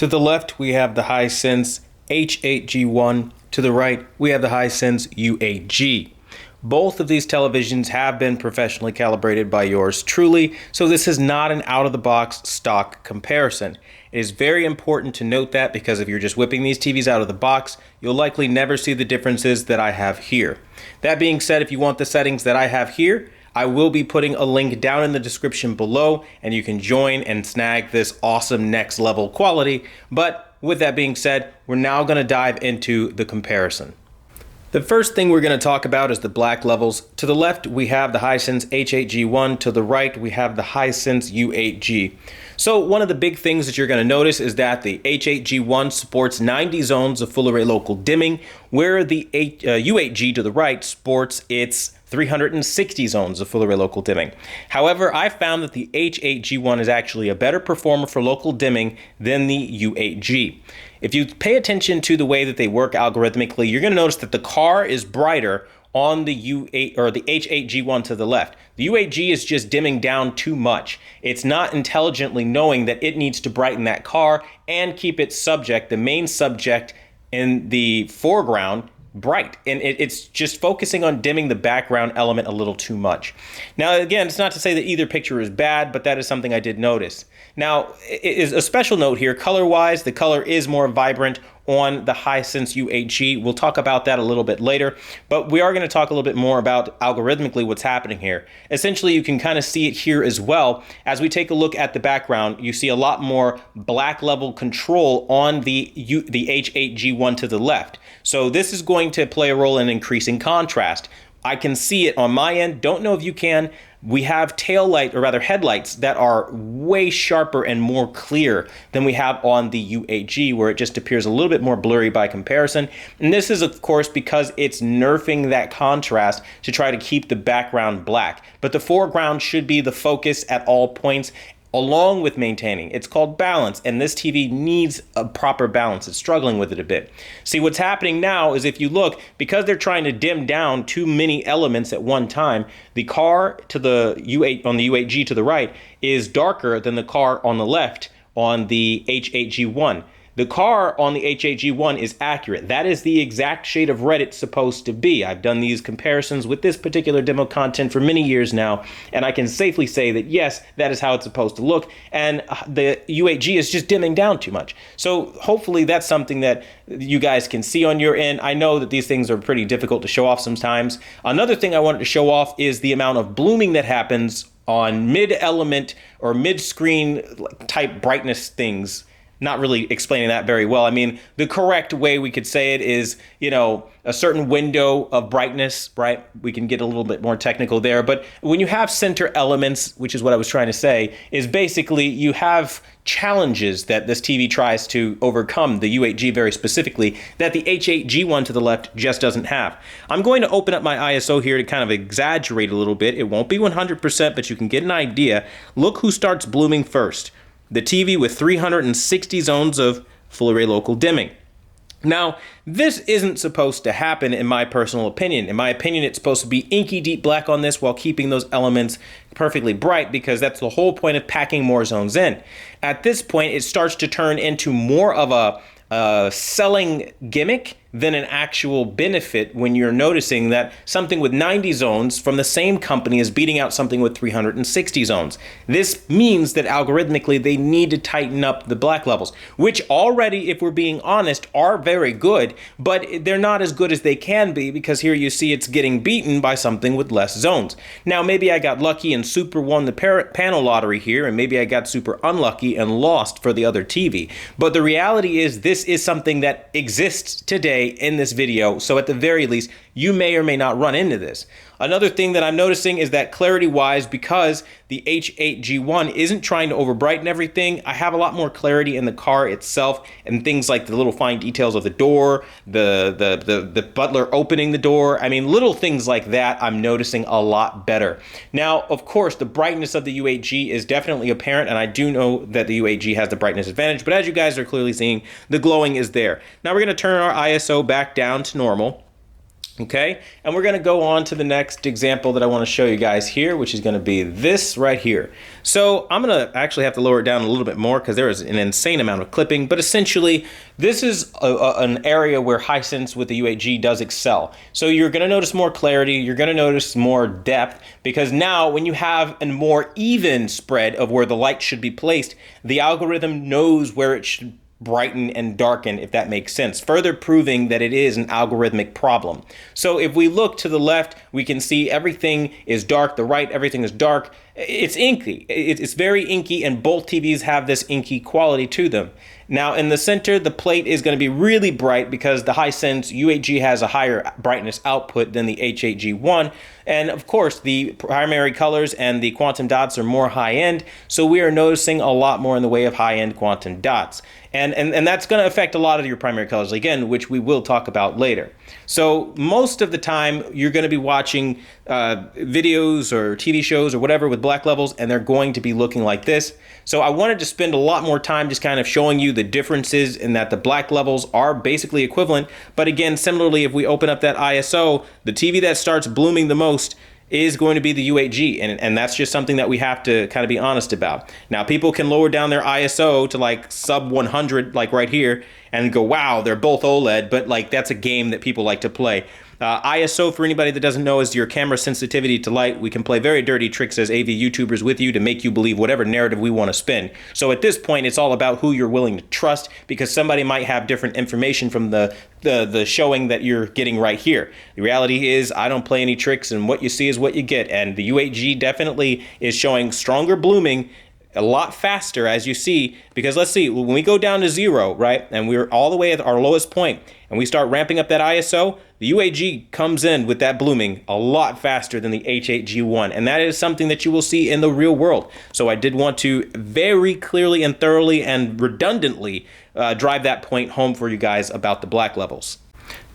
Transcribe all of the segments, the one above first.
To the left, we have the Hisense H8G1. To the right, we have the Hisense U8G. Both of these televisions have been professionally calibrated by yours truly, so this is not an out-of-the-box stock comparison. It is very important to note that because if you're just whipping these TVs out of the box, you'll likely never see the differences that I have here. That being said, if you want the settings that I have here, I will be putting a link down in the description below, and you can join and snag this awesome next level quality. But with that being said, we're now going to dive into the comparison. The first thing we're going to talk about is the black levels. To the left, we have the Hisense H8G1. To the right, we have the Hisense U8G. So one of the big things that you're going to notice is that the H8G1 supports 90 zones of full array local dimming, where the U8G to the right sports its 360 zones of full array local dimming. However, I found that the H8G1 is actually a better performer for local dimming than the U8G. If you pay attention to the way that they work algorithmically, you're going to notice that the car is brighter on the U8 or the H8G1 to the left. The U8G is just dimming down too much. It's not intelligently knowing that it needs to brighten that car and keep its subject, the main subject in the foreground, bright, and it's just focusing on dimming the background element a little too much. Now again, it's not to say that either picture is bad, but that is something I did notice. Now, it is a special note here, color-wise, the color is more vibrant on the Hisense U8G. We'll talk about that a little bit later, but we are going to talk a little bit more about algorithmically what's happening here. Essentially, you can kind of see it here as well. As we take a look at the background, you see a lot more black level control on the H8G1 to the left. So this is going to play a role in increasing contrast. I can see it on my end. Don't know if you can. We have tail light, or rather headlights, that are way sharper and more clear than we have on the U8G, where it just appears a little bit more blurry by comparison. And this is, of course, because it's nerfing that contrast to try to keep the background black. But the foreground should be the focus at all points, along with maintaining. It's called balance, and this TV needs a proper balance. It's struggling with it a bit. See, what's happening now is if you look, because they're trying to dim down too many elements at one time, the car to the U8 on the U8G to the right is darker than the car on the left on the H8G1. The car on the H8G1 is accurate. That is the exact shade of red it's supposed to be. I've done these comparisons with this particular demo content for many years now, and I can safely say that yes, that is how it's supposed to look, and the U8G is just dimming down too much. So hopefully that's something that you guys can see on your end. I know that these things are pretty difficult to show off sometimes. Another thing I wanted to show off is the amount of blooming that happens on mid-element or mid-screen type brightness things. Not really explaining that very well. I mean, the correct way we could say it is, you know, a certain window of brightness, right? We can get a little bit more technical there. But when you have center elements, which is what I was trying to say, is basically you have challenges that this TV tries to overcome, the U8G very specifically, that the H8G1 to the left just doesn't have. I'm going to open up my ISO here to kind of exaggerate a little bit. It won't be 100%, but you can get an idea. Look who starts blooming first. The TV with 360 zones of full array local dimming. Now, this isn't supposed to happen in my personal opinion. In my opinion, it's supposed to be inky deep black on this while keeping those elements perfectly bright, because that's the whole point of packing more zones in. At this point, it starts to turn into more of a selling gimmick than an actual benefit when you're noticing that something with 90 zones from the same company is beating out something with 360 zones. This means that algorithmically they need to tighten up the black levels, which already, if we're being honest, are very good, but they're not as good as they can be, because here you see it's getting beaten by something with less zones. Now, maybe I got lucky and super won the panel lottery here, and maybe I got super unlucky and lost for the other TV. But the reality is this is something that exists today in this video, so at the very least you may or may not run into this. Another thing that I'm noticing is that clarity wise, because the H8G1 isn't trying to overbrighten everything, I have a lot more clarity in the car itself, and things like the little fine details of the door, the butler opening the door. I mean, little things like that I'm noticing a lot better. Now, of course, the brightness of the U8G is definitely apparent, and I do know that the U8G has the brightness advantage, but as you guys are clearly seeing, the glowing is there. Now we're going to turn our ISO back down to normal. Okay, and we're going to go on to the next example that I want to show you guys here, which is going to be this right here. So I'm going to actually have to lower it down a little bit more because there is an insane amount of clipping, but essentially this is an area where Hisense with the U8G does excel. So you're going to notice more clarity, you're going to notice more depth, because now when you have a more even spread of where the light should be placed, the algorithm knows where it should brighten and darken, if that makes sense, further proving that it is an algorithmic problem. So if we look to the left, we can see everything is dark. The right, everything is dark. It's inky. It's very inky, and both TVs have this inky quality to them. Now in the center, the plate is going to be really bright because the Hisense U8G has a higher brightness output than the H8G1. And of course, the primary colors and the quantum dots are more high-end, so we are noticing a lot more in the way of high-end quantum dots. And that's going to affect a lot of your primary colors, again, which we will talk about later. So most of the time, you're going to be watching videos or TV shows or whatever with black levels, and they're going to be looking like this. So I wanted to spend a lot more time just kind of showing you the differences in that the black levels are basically equivalent. But again, similarly, if we open up that ISO, the TV that starts blooming the most is going to be the U8G, and that's just something that we have to kind of be honest about. Now, people can lower down their ISO to like sub 100, like right here, and go, wow, they're both OLED, but like that's a game that people like to play. ISO, for anybody that doesn't know, is your camera sensitivity to light. We can play very dirty tricks as AV YouTubers with you to make you believe whatever narrative we want to spin. So at this point, it's all about who you're willing to trust, because somebody might have different information from the showing that you're getting right here. The reality is I don't play any tricks, and what you see is what you get. And the U8G definitely is showing stronger blooming a lot faster, as you see, because let's see, when we go down to 0, right, and we're all the way at our lowest point, and we start ramping up that ISO, the U8G comes in with that blooming a lot faster than the H8G1, and that is something that you will see in the real world. So I did want to very clearly and thoroughly and redundantly drive that point home for you guys about the black levels.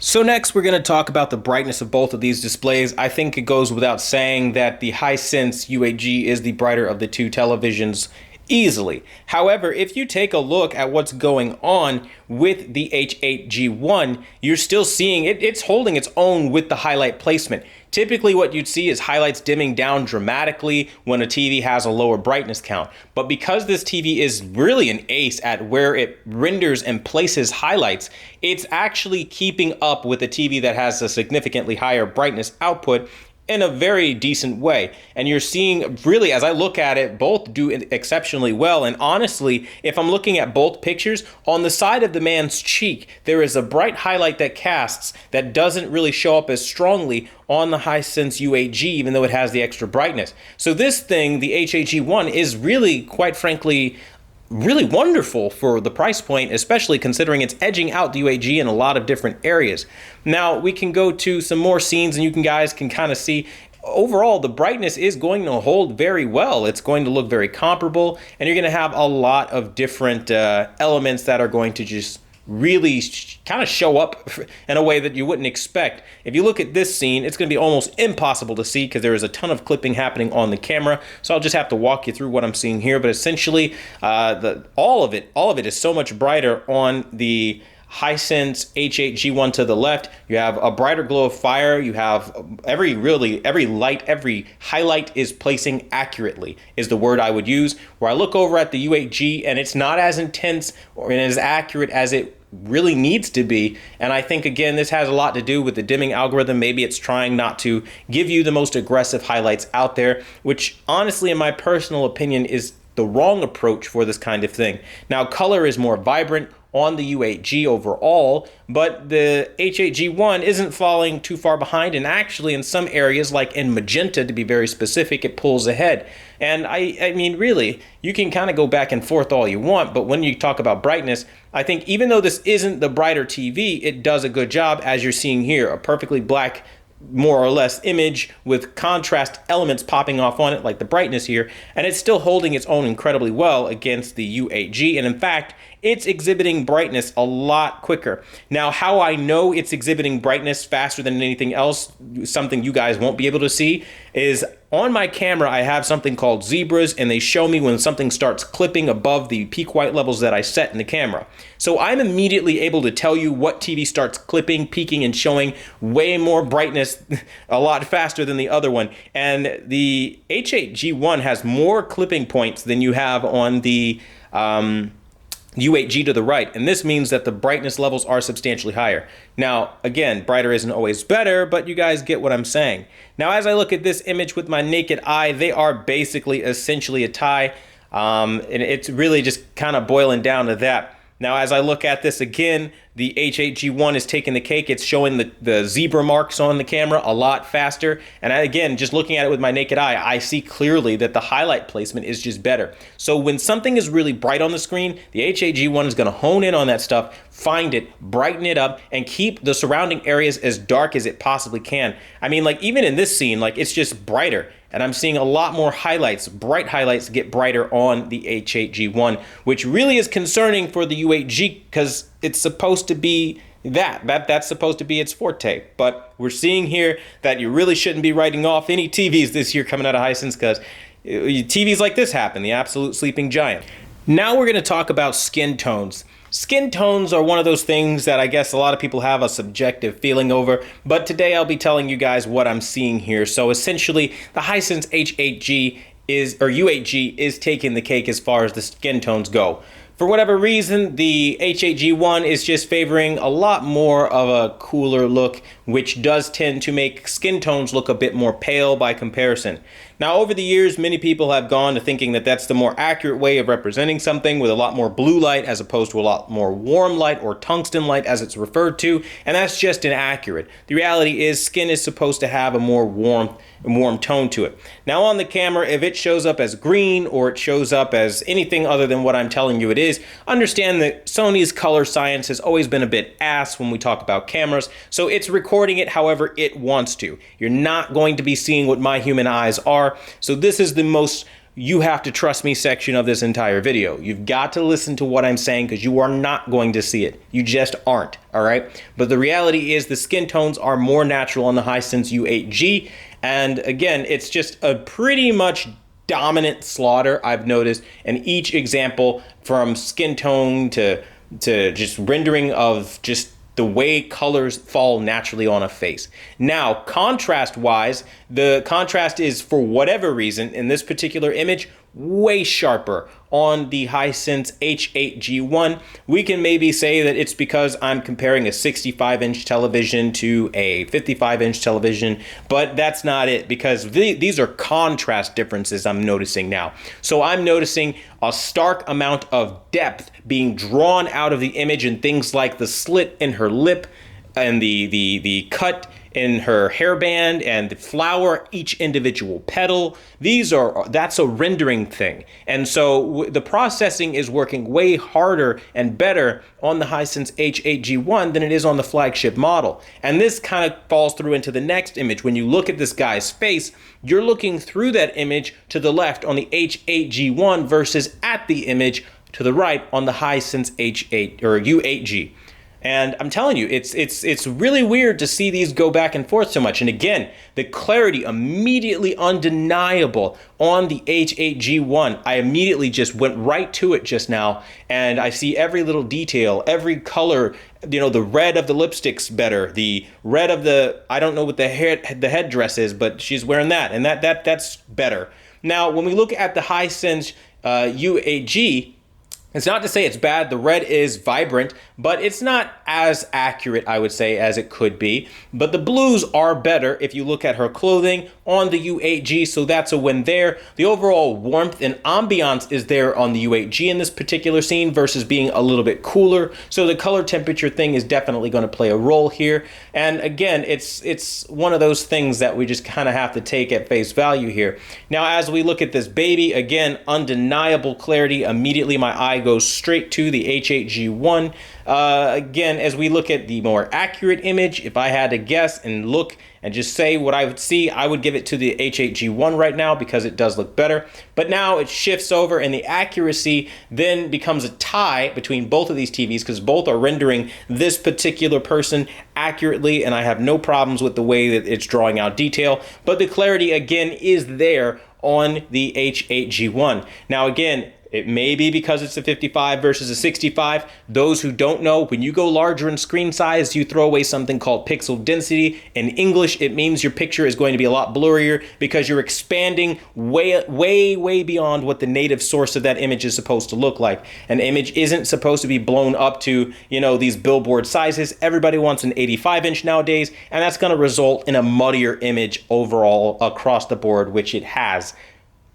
So next, we're going to talk about the brightness of both of these displays. I think it goes without saying that the Hisense U8G is the brighter of the two televisions easily. However, if you take a look at what's going on with the H8G1, you're still seeing it's holding its own with the highlight placement. Typically what you'd see is highlights dimming down dramatically when a TV has a lower brightness count. But because this TV is really an ace at where it renders and places highlights, it's actually keeping up with a TV that has a significantly higher brightness output in a very decent way. And you're seeing, really, as I look at it, both do exceptionally well. And honestly, if I'm looking at both pictures, on the side of the man's cheek, there is a bright highlight that casts that doesn't really show up as strongly on the Hisense U8G, even though it has the extra brightness. So this thing, the H8G1, is really, quite frankly, really wonderful for the price point, especially considering it's edging out the U8G in a lot of different areas. Now we can go to some more scenes, and you guys can kind of see overall the brightness is going to hold very well. It's going to look very comparable, and you're going to have a lot of different elements that are going to just really kind of show up in a way that you wouldn't expect. If you look at this scene, it's going to be almost impossible to see because there is a ton of clipping happening on the camera. So I'll just have to walk you through what I'm seeing here. But essentially, all of it is so much brighter on the Hisense H8G1 to the left. You have a brighter glow of fire. You have every light, every highlight is placing accurately is the word I would use. Where I look over at the U8G and it's not as intense or as accurate as it really needs to be. And I think, again, this has a lot to do with the dimming algorithm. Maybe it's trying not to give you the most aggressive highlights out there, which honestly, in my personal opinion, is the wrong approach for this kind of thing. Now, color is more vibrant on the U8G overall, but the H8G1 isn't falling too far behind, and actually in some areas, like in magenta to be very specific, it pulls ahead. And I mean, really, you can kind of go back and forth all you want, but when you talk about brightness, I think even though this isn't the brighter TV, it does a good job, as you're seeing here, a perfectly black, more or less, image with contrast elements popping off on it, like the brightness here, and it's still holding its own incredibly well against the U8G. And in fact, it's exhibiting brightness a lot quicker. Now, how I know it's exhibiting brightness faster than anything else, something you guys won't be able to see, is on my camera, I have something called zebras, and they show me when something starts clipping above the peak white levels that I set in the camera. So I'm immediately able to tell you what TV starts clipping, peaking, and showing way more brightness a lot faster than the other one. And the H8G1 has more clipping points than you have on the U8G to the right, and this means that the brightness levels are substantially higher. Now, again, brighter isn't always better, but you guys get what I'm saying. Now, as I look at this image with my naked eye, they are basically essentially a tie, and it's really just kind of boiling down to that. Now, as I look at this again, the H8G1 is taking the cake. It's showing the zebra marks on the camera a lot faster. And again, just looking at it with my naked eye, I see clearly that the highlight placement is just better. So when something is really bright on the screen, the H8G1 is going to hone in on that stuff, find it, brighten it up, and keep the surrounding areas as dark as it possibly can. I mean, like even in this scene, like it's just brighter. And I'm seeing a lot more highlights, bright highlights get brighter on the H8G1, which really is concerning for the U8G because it's supposed to be that's supposed to be its forte. But we're seeing here that you really shouldn't be writing off any TVs this year coming out of Hisense because TVs like this happen, the absolute sleeping giant. Now we're going to talk about skin tones. Skin tones are one of those things that I guess a lot of people have a subjective feeling over, but today I'll be telling you guys what I'm seeing here. So essentially, the Hisense H8G U8G is taking the cake as far as the skin tones go. For whatever reason, the H8G1 is just favoring a lot more of a cooler look, which does tend to make skin tones look a bit more pale by comparison. Now, over the years, many people have gone to thinking that that's the more accurate way of representing something with a lot more blue light as opposed to a lot more warm light or tungsten light as it's referred to, and that's just inaccurate. The reality is skin is supposed to have a more warm tone to it. Now on the camera, if it shows up as green or it shows up as anything other than what I'm telling you it is, understand that Sony's color science has always been a bit ass when we talk about cameras, so it's recording it however it wants to. You're not going to be seeing what my human eyes are, so this is the most you have to trust me section of this entire video. You've got to listen to what I'm saying because you are not going to see it. You just aren't, all right? But the reality is the skin tones are more natural on the Hisense U8G, and again, it's just a pretty much dominant slaughter I've noticed in each example, from skin tone to just rendering of just the way colors fall naturally on a face. Now, contrast-wise, the contrast is, for whatever reason, in this particular image, way sharper on the Hisense H8G1. We can maybe say that it's because I'm comparing a 65-inch television to a 55-inch television, but that's not it, because these are contrast differences I'm noticing now. So I'm noticing a stark amount of depth being drawn out of the image, and things like the slit in her lip and the cut in her hairband and the flower, each individual petal. That's a rendering thing. And so the processing is working way harder and better on the Hisense H8G1 than it is on the flagship model. And this kind of falls through into the next image. When you look at this guy's face, you're looking through that image to the left on the H8G1 versus at the image to the right on the Hisense H8 or U8G. And I'm telling you, it's really weird to see these go back and forth so much. And again, the clarity immediately undeniable on the H8G1. I immediately just went right to it just now, and I see every little detail, every color. You know, the red of the lipstick's better. The red of the, I don't know what the headdress is, but she's wearing that, and that's better. Now, when we look at the Hisense U8G, it's not to say it's bad. The red is vibrant, but it's not as accurate, I would say, as it could be. But the blues are better if you look at her clothing on the U8G, so that's a win there. The overall warmth and ambiance is there on the U8G in this particular scene versus being a little bit cooler. So the color temperature thing is definitely going to play a role here. And again, it's one of those things that we just kind of have to take at face value here. Now, as we look at this baby, again, undeniable clarity. Immediately my eye I go straight to the H8G1. Again, as we look at the more accurate image, if I had to guess and look and just say what I would see, I would give it to the H8G1 right now because it does look better. But now it shifts over and the accuracy then becomes a tie between both of these TVs because both are rendering this particular person accurately, and I have no problems with the way that it's drawing out detail. But the clarity again is there on the H8G1. Now again, it may be because it's a 55 versus a 65. Those who don't know, when you go larger in screen size, you throw away something called pixel density. In English, it means your picture is going to be a lot blurrier because you're expanding way beyond what the native source of that image is supposed to look like. An image isn't supposed to be blown up to, you know, these billboard sizes. Everybody wants an 85-inch nowadays, and that's going to result in a muddier image overall across the board, which it has.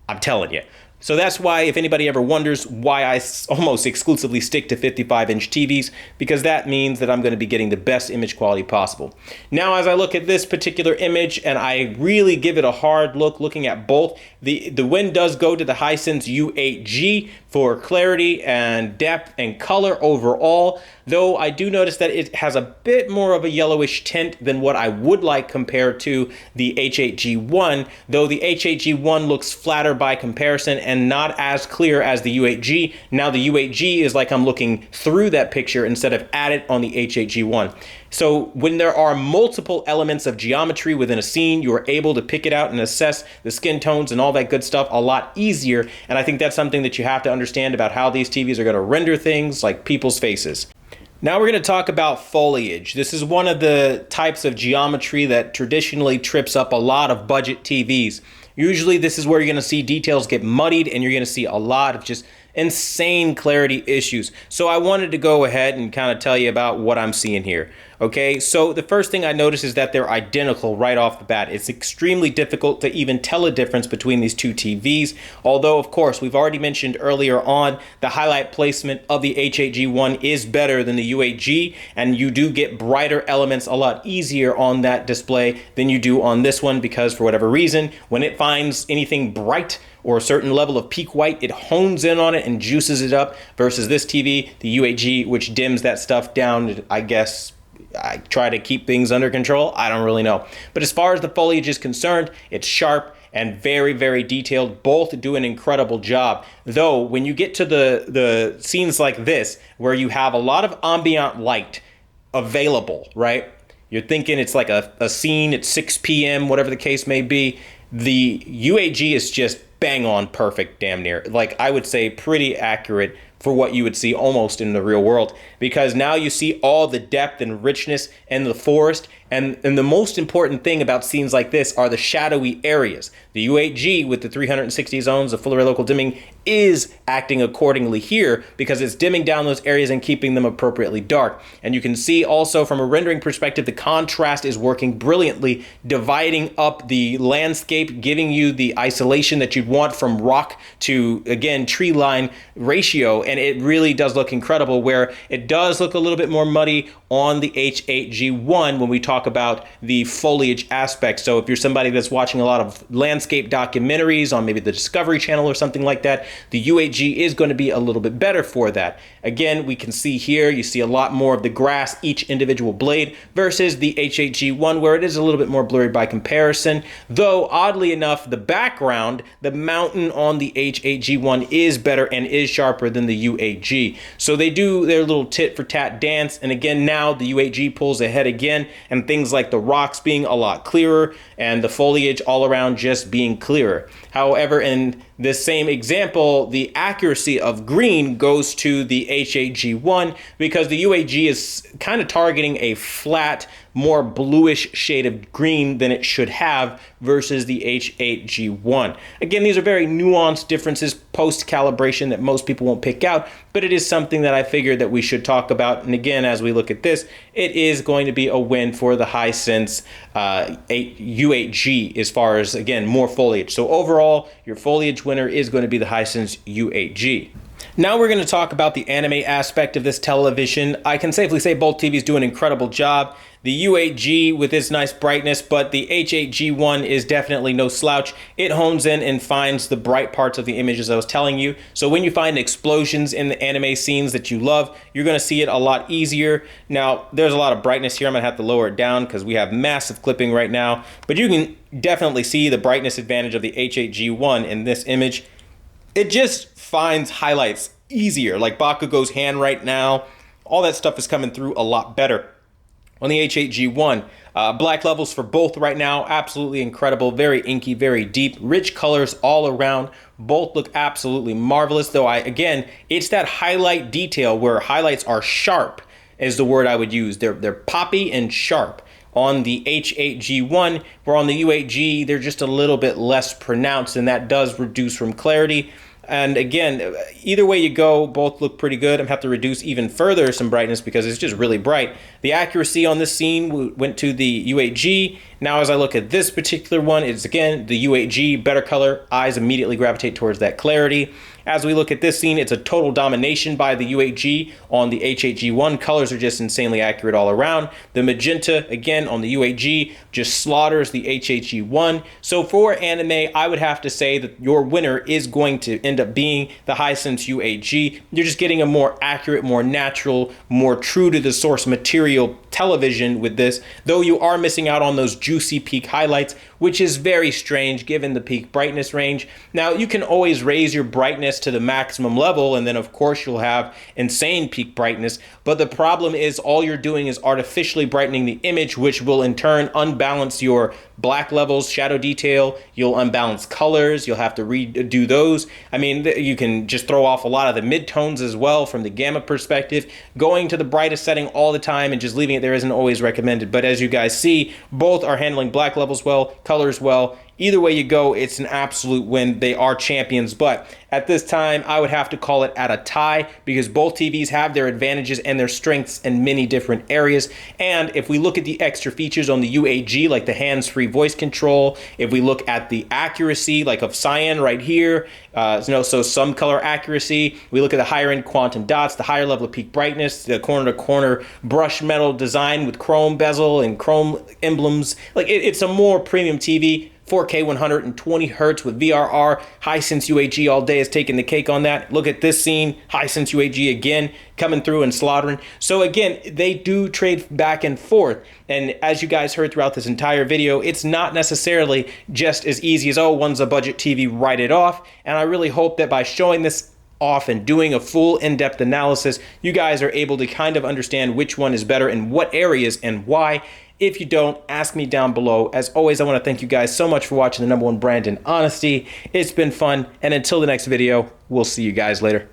I'm telling you. So that's why, if anybody ever wonders why I almost exclusively stick to 55-inch TVs, because that means that I'm going to be getting the best image quality possible. Now, as I look at this particular image and I really give it a hard look, looking at both, the win does go to the Hisense U8G for clarity and depth and color overall, though I do notice that it has a bit more of a yellowish tint than what I would like compared to the H8G1, though the H8G1 looks flatter by comparison and not as clear as the U8G. Now the U8G is like I'm looking through that picture instead of at it on the H8G1. So when there are multiple elements of geometry within a scene, you are able to pick it out and assess the skin tones and all that good stuff a lot easier. And I think that's something that you have to understand about how these TVs are going to render things like people's faces. Now we're going to talk about foliage. This is one of the types of geometry that traditionally trips up a lot of budget TVs. Usually this is where you're going to see details get muddied and you're going to see a lot of just insane clarity issues. So I wanted to go ahead and kind of tell you about what I'm seeing here. Okay, so the first thing I notice is that they're identical right off the bat. It's extremely difficult to even tell a difference between these two TVs. Although, of course, we've already mentioned earlier on the highlight placement of the H8G1 is better than the U8G, and you do get brighter elements a lot easier on that display than you do on this one because, for whatever reason, when it finds anything bright or a certain level of peak white, it hones in on it and juices it up, versus this TV, the U8G, which dims that stuff down. I guess I try to keep things under control. I don't really know. But as far as the foliage is concerned, it's sharp and very detailed. Both do an incredible job. Though when you get to the scenes like this, where you have a lot of ambient light available, right? You're thinking it's like a scene at 6 p.m., whatever the case may be. The U8G is just bang on perfect, damn near. Like, I would say pretty accurate for what you would see almost in the real world, because now you see all the depth and richness in the forest. And the most important thing about scenes like this are the shadowy areas. The U8G with the 360 zones of full array local dimming is acting accordingly here because it's dimming down those areas and keeping them appropriately dark. And you can see also from a rendering perspective, the contrast is working brilliantly, dividing up the landscape, giving you the isolation that you'd want from rock to, again, tree line ratio. And it really does look incredible, where it does look a little bit more muddy on the H8G1 when we talk about the foliage aspect. So if you're somebody that's watching a lot of landscape documentaries on maybe the Discovery Channel or something like that, the U8G is going to be a little bit better for that. Again, we can see here, you see a lot more of the grass, each individual blade, versus the H8G1, where it is a little bit more blurry by comparison. Though, oddly enough, the background, the mountain on the H8G1 is better and is sharper than the U8G. So they do their little tit for tat dance. And again, now the U8G pulls ahead again, and things like the rocks being a lot clearer and the foliage all around just being clearer. However, in this same example, the accuracy of green goes to the H8G1 because the U8G is kind of targeting a flat, more bluish shade of green than it should have versus the H8G1. Again, these are very nuanced differences post-calibration that most people won't pick out, but it is something that I figured that we should talk about. And again, as we look at this, it is going to be a win for the Hisense U8G as far as, again, more foliage. So overall, your foliage winner is going to be the Hisense U8G. Now we're going to talk about the anime aspect of this television. I can safely say both TVs do an incredible job. The U8G with its nice brightness, but the H8G1 is definitely no slouch. It hones in and finds the bright parts of the images I was telling you. So when you find explosions in the anime scenes that you love, you're going to see it a lot easier. Now, there's a lot of brightness here. I'm going to have to lower it down because we have massive clipping right now. But you can definitely see the brightness advantage of the H8G1 in this image. It just finds highlights easier, like Bakugo's hand right now. All that stuff is coming through a lot better on the H8G1. Black levels for both right now, absolutely incredible, very inky, very deep, rich colors all around. Both look absolutely marvelous, though again, it's that highlight detail where highlights are sharp is the word I would use. They're poppy and sharp on the H8G1, where on the U8G, they're just a little bit less pronounced, and that does reduce from clarity. And again, either way you go, both look pretty good. I'm going to have to reduce even further some brightness because it's just really bright. The accuracy on this scene went to the U8G. Now as I look at this particular one, it's again the U8G, better color. Eyes immediately gravitate towards that clarity. As we look at this scene, it's a total domination by the U8G. On the H8G1, colors are just insanely accurate all around. The magenta, again, on the U8G, just slaughters the H8G1. So for anime, I would have to say that your winner is going to end up being the Hisense U8G. You're just getting a more accurate, more natural, more true to the source material television with this, though you are missing out on those juicy peak highlights, which is very strange given the peak brightness range. Now, you can always raise your brightness to the maximum level, and then of course you'll have insane peak brightness, but the problem is all you're doing is artificially brightening the image, which will in turn unbalance your black levels, shadow detail. You'll unbalance colors, you'll have to redo those. I mean, you can just throw off a lot of the midtones as well from the gamma perspective. Going to the brightest setting all the time and just leaving it there isn't always recommended, but as you guys see, both are handling black levels well, colors well. Either way you go, it's an absolute win. They are champions, but at this time, I would have to call it at a tie because both TVs have their advantages and their strengths in many different areas. And if we look at the extra features on the U8G, like the hands-free voice control, if we look at the accuracy, like of cyan right here, so some color accuracy, we look at the higher-end quantum dots, the higher level of peak brightness, the corner-to-corner brush metal design with chrome bezel and chrome emblems. Like it's a more premium TV. 4K 120 hertz with VRR. Hisense U8G all day is taking the cake on that. Look at this scene. Hisense U8G again coming through and slaughtering. So again, they do trade back and forth. And as you guys heard throughout this entire video, it's not necessarily just as easy as, oh, one's a budget TV, write it off. And I really hope that by showing this off and doing a full in-depth analysis, you guys are able to kind of understand which one is better in what areas and why. If you don't, ask me down below. As always, I want to thank you guys so much for watching the #1 brand in honesty. It's been fun, and until the next video, we'll see you guys later.